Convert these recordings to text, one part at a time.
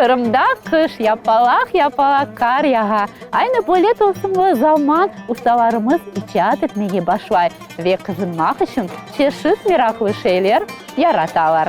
Kırım'da kış yapalak kar yağa. Aynı böyle tılsımlı zaman ustalarımız icat etmeye başlay ve kızınmak için çeşit meraklı şeyler yaratalar.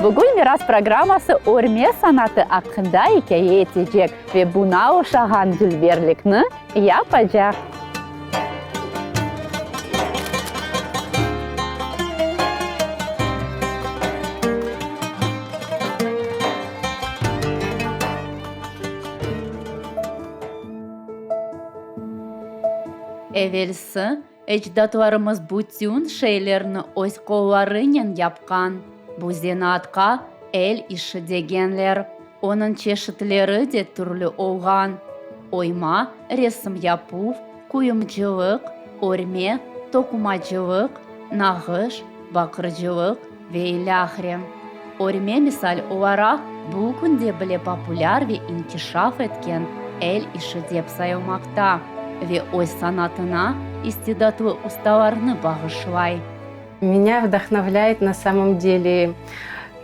Bugün biraz programması örme sanatı hakkında hikaye edecek ve buna uşağın dilberlikini yapacak. Evvelsi ecdatlarımız bütün şeylerini öz kollarıyla yapkan. Bu zanaatqa el işi degenler, onun çeşitleri de türlü olgan. Oyma, resim yapıp, kuyumculuk, örme, tokumacılık, nağış, bakırcılık ve ilahre. Örme misal olarak bugün de bile popüler ve inkişaf etken el işi dep sayılmakta ve öz sanatına istidatlı ustalarını bağışlay. Меня вдохновляет на самом деле,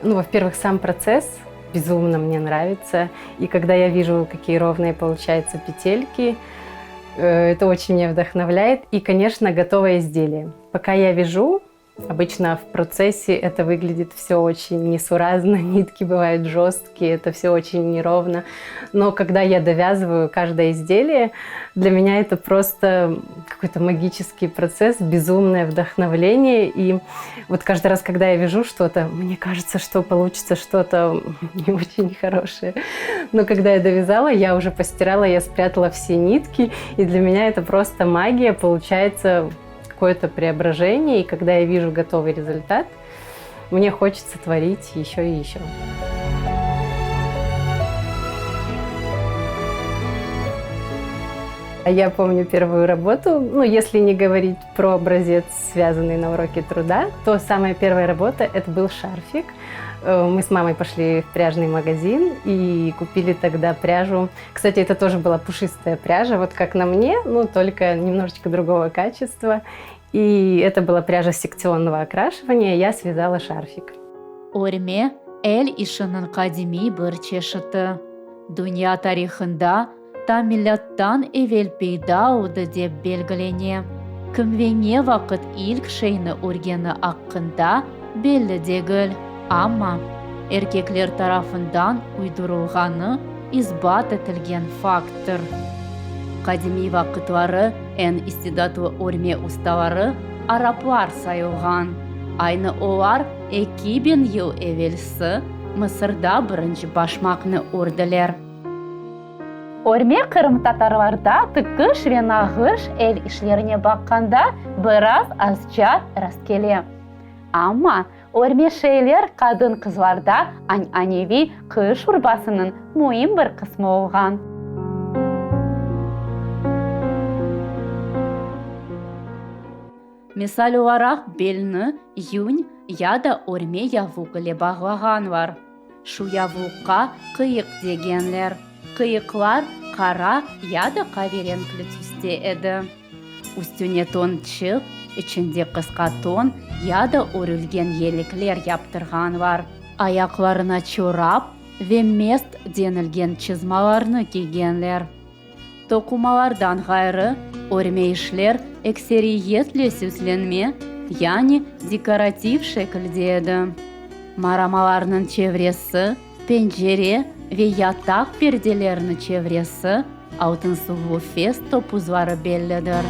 во-первых, сам процесс безумно мне нравится. И когда я вижу, какие ровные получаются петельки, это очень меня вдохновляет. И, конечно, готовое изделие. Пока я вяжу, обычно в процессе это выглядит все очень несуразно, нитки бывают жесткие, это все очень неровно. Но когда я довязываю каждое изделие, для меня это просто какой-то магический процесс, безумное вдохновление. И вот каждый раз, когда я вяжу что-то, мне кажется, что получится что-то не очень хорошее. Но когда я довязала, я уже постирала, я спрятала все нитки, и для меня это просто магия, получается какое-то преображение, и когда я вижу готовый результат, мне хочется творить еще и еще. Я помню первую работу, если не говорить про образец, связанный на уроке труда, то самая первая работа это был шарфик. Мы с мамой пошли в пряжный магазин и купили тогда пряжу. Кстати, это тоже была пушистая пряжа, вот как на мне, только немножечко другого качества. И это была пряжа секционного окрашивания, я связала шарфик. Örme, el işinin kadimi bir çeşidi. Dünya tarixinde ta millattan evvel peyda oldu deb belgilene. Kim ve ne vakit ilk şeyini örgeni hakkında belli değil. Ama erkekler tarafından uydurulganı isbat etilgen faktır. Kadimi vakitleri en istidatlı örme ustaları Araplar sayılgan. Aynı olar 2000 yıl evvelsi Mısır'da birinci başmakını ördüler. Örme Kırım Tatarlarda tıkış ve nağış el işlerine bakanda biraz azca rastgele. Ama örme şeyler kadın kızlarda annevi kış urbasının mühim bir kısmı olgan. Misal olarak belini yün ya da örme yavuk ile bağlagan var. Şu yavukka kıyık degenler. Kıyıklar kara ya da kahverengi tüste edi. Üstüne ton çık, içinde kıska ton ya da örülgen yelekler yaptırgan var. Ayaklarına çorap ve mest denilgen çizmalarını giygenler. Tokumalardan gayrı örme işler ekseriyetle süslenme, yani dekoratif şekilde edi. Maramalarının çevresi, pencere ve yatak perdelerinin çevresi altın sıvı fes topuzları bellidir.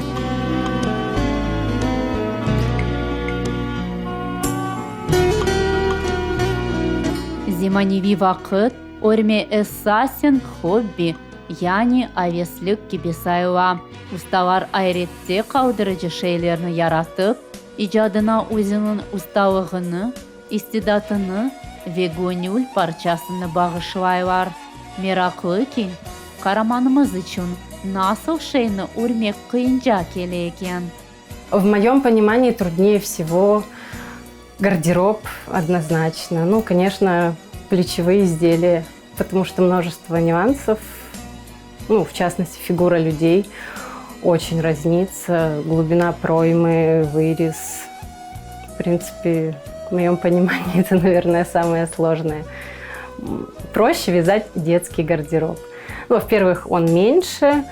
Zamanıvi vakit örme esasen hobi, yani aveslik gibi sayılan. Ustalar ayrıca kaldırıcı şeylerini yaratıp, icadına özünün ustalığını, istidatını ve gönül parçasını bağışlaylar. Meraklı ki, караманымыз үчүн насыл шейни урмек кыйынча келе экен? В моем понимании труднее всего гардероб однозначно. Ну, конечно, плечевые изделия, потому что множество нюансов. Ну, в частности, фигура людей очень разнится, глубина проймы, вырез. В принципе, в моем понимании это, наверное, самое сложное. Проще вязать детский гардероб. Ну, во-первых, он меньше,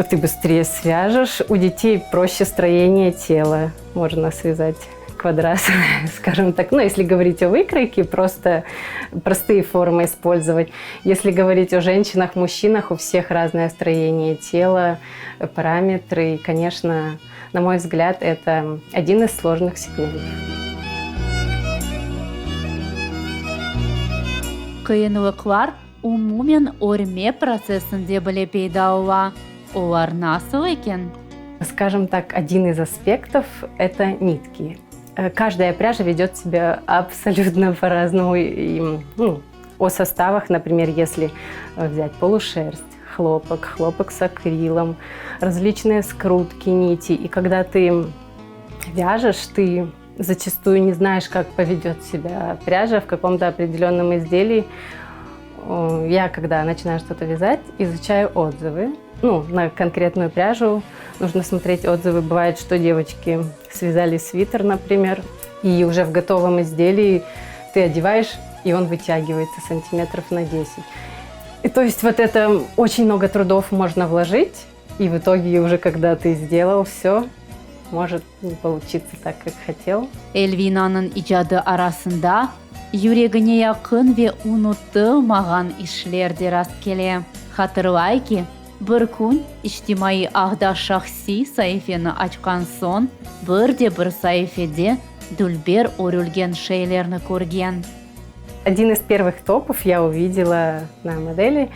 ты быстрее свяжешь. У детей проще строение тела. Можно связать квадрат, скажем так. Ну, если говорить о выкройке, просто простые формы использовать. Если говорить о женщинах, мужчинах, у всех разное строение тела, параметры. И, конечно, на мой взгляд, это один из сложных сегментов. Кыйынлыклар умумен өрме процессинде биле пайда була. Олар насыл экен? Скажем так, один из аспектов – это нитки. Каждая пряжа ведет себя абсолютно по-разному. О составах, например, если взять полушерсть, хлопок с акрилом, различные скрутки нити. И когда ты вяжешь, ты зачастую не знаешь, как поведет себя пряжа в каком-то определенном изделии. Я, когда начинаю что-то вязать, изучаю отзывы. На конкретную пряжу нужно смотреть отзывы. Бывает, что девочки связали свитер, например, и уже в готовом изделии ты одеваешь, и он вытягивается сантиметров на 10. И то есть вот это очень много трудов можно вложить, и в итоге уже когда ты сделал все, может не получиться так, как хотел. Эльвинаның ижады арасында йөрегенә якын ве унутылмаган ишләр дә раст келе. Хатırlay ки, bir kun ijtimai агда шахси сәйфені ачкан сон, bir сәйфеде дүлбер өрілген шейлерні көрген. Один из первых топов я увидела на модели.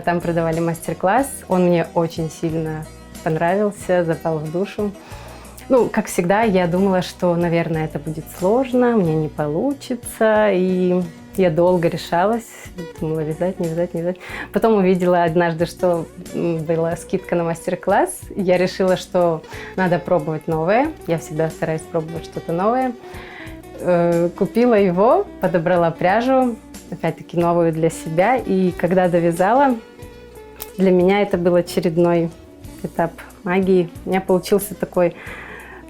Там продавали мастер-класс. Он мне очень сильно понравился, запал в душу. Как всегда, я думала, что, наверное, это будет сложно, мне не получится. И я долго решалась, думала, вязать, не вязать, не вязать. Потом увидела однажды, что была скидка на мастер-класс. Я решила, что надо пробовать новое. Я всегда стараюсь пробовать что-то новое. Купила его, подобрала пряжу, опять-таки новую для себя. И когда довязала, для меня это был очередной этап магии. У меня получился такой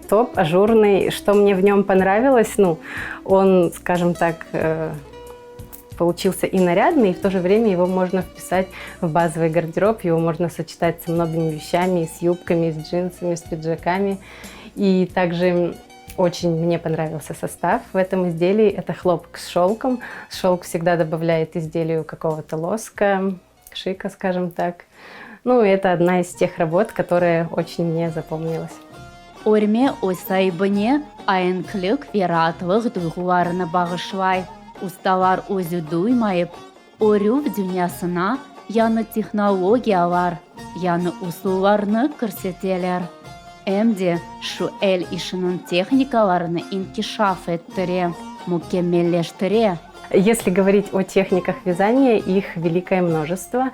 топ ажурный. Что мне в нем понравилось, он, скажем так, получился и нарядный, и в то же время его можно вписать в базовый гардероб, его можно сочетать со многими вещами, с юбками, с джинсами, с пиджаками. И также очень мне понравился состав в этом изделии. Это хлопок с шелком. Шелк всегда добавляет изделию какого-то лоска, шика, скажем так. Это одна из тех работ, которая очень мне запомнилась. Өрме ойсайбыне айынклык ве ратлык дуйгуларыны багышлай. Ustalar өзі дуймайып, өрүв дүниясына яны технологиялар, яны усулларны көрсетелер. Әмде шу әл ишінің техникаларыны инкишаф еттіре, мукеммеллештіре. Если говорить о техниках вязания, их великое множество.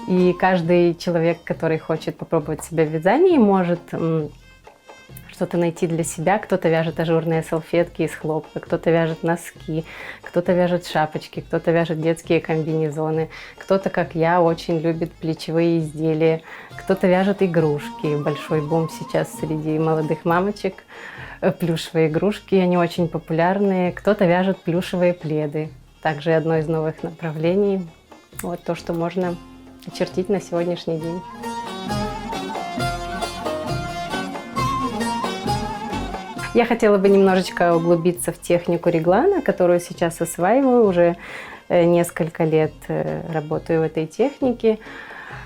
И каждый человек, который хочет попробовать себя в вязании, может что-то найти для себя. Кто-то вяжет ажурные салфетки из хлопка, кто-то вяжет носки, кто-то вяжет шапочки, кто-то вяжет детские комбинезоны, кто-то, как я, очень любит плечевые изделия, кто-то вяжет игрушки. Большой бум сейчас среди молодых мамочек. Плюшевые игрушки, они очень популярные. Кто-то вяжет плюшевые пледы. Также одно из новых направлений. Вот то, что можно очертить на сегодняшний день. Я хотела бы немножечко углубиться в технику реглана, которую сейчас осваиваю. Уже несколько лет работаю в этой технике.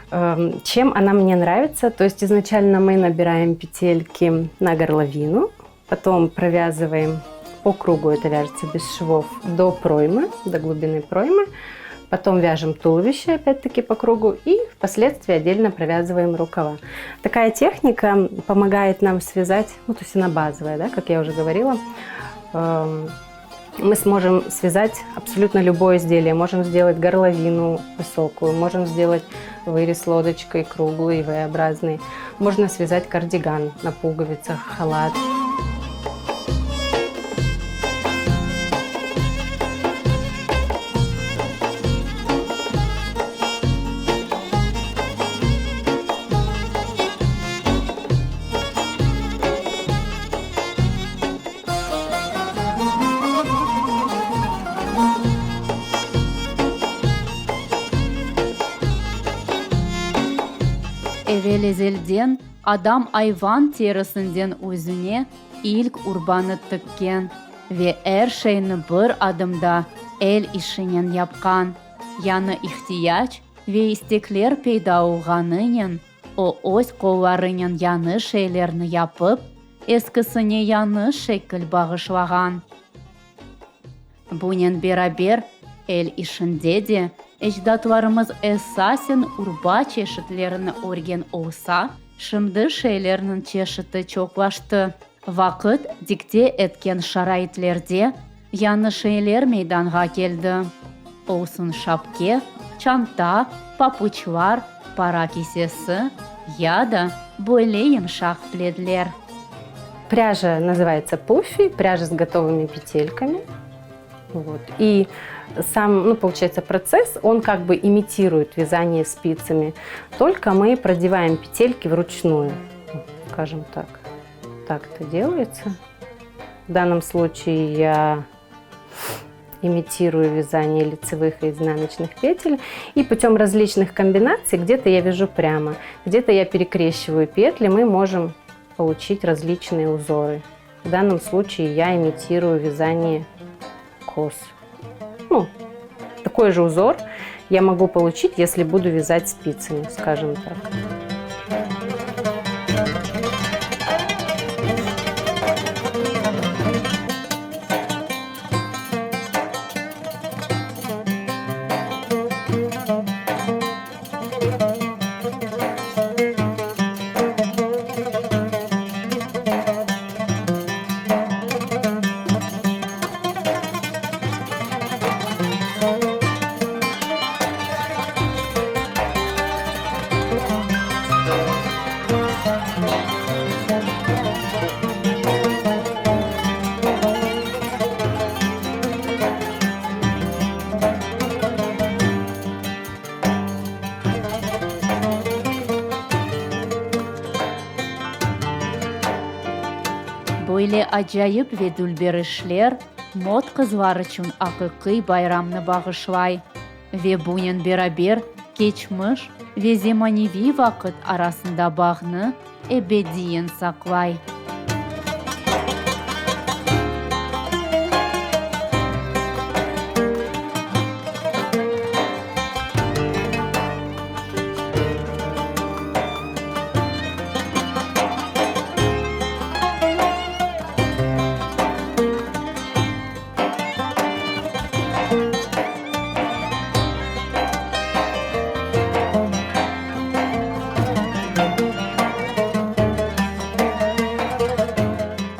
Чем она мне нравится? То есть изначально мы набираем петельки на горловину, потом провязываем по кругу, это вяжется без швов, до проймы, до глубины проймы. Потом вяжем туловище, опять-таки по кругу, и впоследствии отдельно провязываем рукава. Такая техника помогает нам связать, то есть она базовая, да, как я уже говорила. Мы сможем связать абсолютно любое изделие. Можем сделать горловину высокую, можем сделать вырез лодочкой, круглый, V-образный. Можно связать кардиган на пуговицах, халат. Evvel ezelden adam ayvan terisinden özüne ilk urbanı tıkken ve her şeyini bir adımda el işinin yapkan. Yani ihtiyaç ve istekler peyda olğanıyın, o öz kollarının yanlış şeylerini yapıp, eskisine yanlış şekil bağışlagan. Bunun beraber el işinde de ecdatlarımız esasen urba çeşitlerini örgen olsa, şimdi şeylerinin çeşidi çoklaştı. Vakit dikte etken şaraitlerde yanlış şeyler meydana geldi. Olsun şapke, çanta, papuçlar, para kisesi ya da böyle yumuşak пледler. Пряжа называется пуффи, пряжа с готовыми петельками. Вот. И сам, получается, процесс, он как бы имитирует вязание спицами, только мы продеваем петельки вручную, скажем так. Так это делается. В данном случае я имитирую вязание лицевых и изнаночных петель, и путем различных комбинаций где-то я вяжу прямо, где-то я перекрещиваю петли, мы можем получить различные узоры. В данном случае я имитирую вязание кос. Такой же узор я могу получить, если буду вязать спицами, скажем так. Böyle acayip ve dülber işler mod kızlar için akıkı bayramını bağışlay ve bunun beraber geçmiş ve zemanevi vakit arasında bağını ebediyen saklay.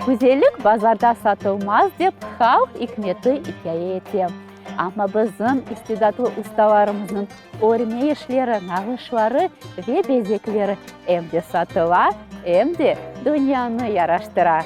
Güzellik bazarda satılmaz dep halk hikmeti hikaye etti. Ama bizim istidatlı ustalarımızın örme işleri, nağışları ve bezekleri hem de satıla hem de dünyanı yaraştırar.